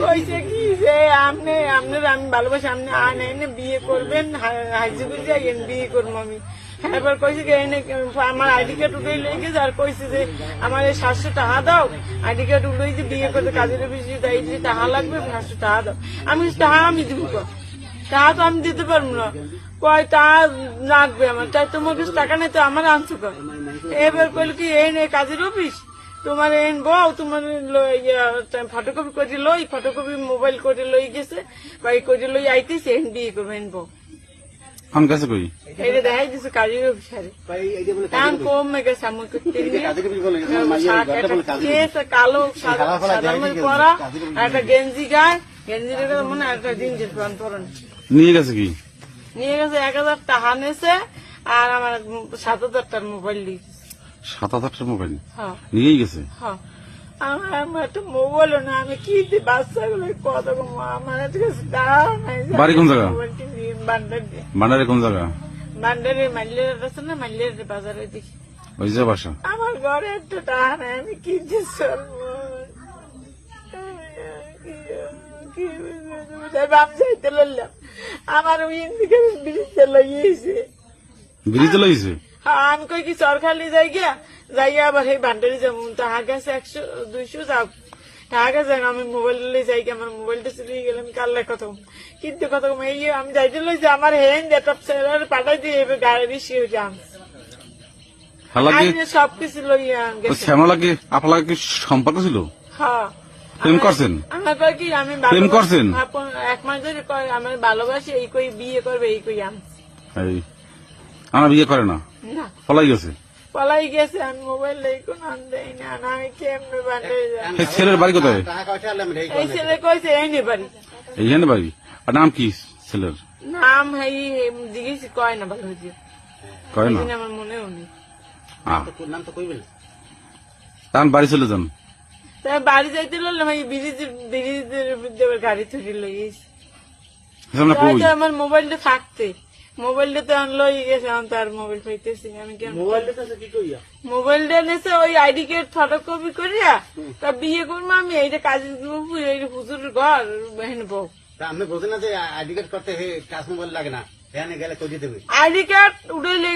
কইছে কি যে আপনার আমি ভালোবাসি, আপনি আন এনে বিয়ে করবেন, হাইজুগুল যাই বিয়ে করবো আমি। এবার কইছে কি এনে আমার আইডি কার্ড উঠেই লেগে গেছে, আর কইছে যে আমার 700 টাকা দাও, আইডি কার্ড উঠেই যে বিয়ে করতে কাজের বেশি তাই যে টাকা লাগবে 700 টাকা দাও। আমি টাকা আমি দিব, টাকা তো আমি দিতে পারবো না। কয় টাকা লাগবে আমার, তাই তোমার কাছে টাকা নেই তো আমার আনছো কর। এবার কইল কি এই নে কাজের অফিস, তোমার এন বউ তোমার ফটোকপি করে লই, ফটোকপি মোবাইল করে লই গেছে বা করে লই আইতেছে এন বিয়ে করবো এন বউ। আমি কাছে কই এটা দেখাই দিছে কাজের অফিসারে কম গেছে আমাকে কালো পরা একটা গেঞ্জি গায়ে, গেঞ্জিটা মনে হয় একটা জিন্সের প্যান্ট পরন নিয়ে গেছে কি নিয়ে গেছে। 1000 টাকা নিয়েছে আর আমার 7000 টাকার মোবাইল দিয়েছে। 7000 মোবাইল হ্যাঁ নিয়েই গেছে। হ্যাঁ আমার একটা মোবাইলও না, আমি কি বাচ্চাগুলো কত আমার কাছে টাকা নাই। বাড়ি কোন জায়গা? মোবাইলটি নিয়ে বান্ডার দিয়ে ভান্ডারে কোন জায়গা? বান্ডারে মাইলের আছে না, মাইলের বাজারে দেখি ওই যে বাসা। আমার ঘরে একটা টাকা নাই, আমি কি যে চলবো। বাম যাইতে লইলাম আমার ওই দিকে ব্রিজে লইয়েছে। ব্রিজে লইছে? হ্যাঁ আমি কই কি চরখালি যাই গিয়া যাইয়া আবার সেই ভান্ডারি যাবো, টাকা গেছে 100-200 যাও টাকা গেছে। আমি মোবাইল লই যাই গিয়ে আমার মোবাইলটা চলে গেলাম কাল্লা কত, কিন্তু কত এই আমি যাইতে লইছি আমার হেন ল্যাপটপ পাঠাই দিয়ে গাড়ি রিসিয়ে যান সবকিছু লইয়া গেছে। শ্যামলা কি আপনার কি সম্পর্ক ছিল? হ্যাঁ প্রেম করছেন? আমার কয় কি আমি প্রেম করছেন? 1 মাস ধরে কয় আমার ভালোবাসি, এই কই বিয়ে করবে এই কই আনছে। আমার বিয়ে করে না, না পলাই গেছে। পলাই গেছে, আমি মোবাইল লই কোন আন দেই না, আমি কেমনে বান্ডারে যাব। ছেলের বাড়ি কোথায়? এই ছেলে কইছে এই নে বাড়ি, এইখানে বাড়ি। আর নাম কি ছেলের? নাম এই জিজ্ঞেস কয় না ভালো হয়েছে, কয় না আমার মনেও নেই। নাম তো কইবেন তার বাড়ি চলে যান। তাই বাড়ি যাইতে লইলাম এই ব্রিজের গাড়ি থুড়ি লইয়েছি। আমার মোবাইলটা থাকতে, মোবাইলটা তো লই গেছে, আমি তার মোবাইল পাইতেছি আমি কেন। মোবাইলটা নেছে ওই আইডি কার্ড ফটোকপি করিয়া তা বিয়ে করবো আমি, এইটা কাজে এই হুজুরের ঘর হেন বউ। আমি বলছি না যে আইডি কার্ড করতে কাজ মোবাইল লাগে না, এখানে গেলে করিয়ে দেবে আইডি কার্ড উঠে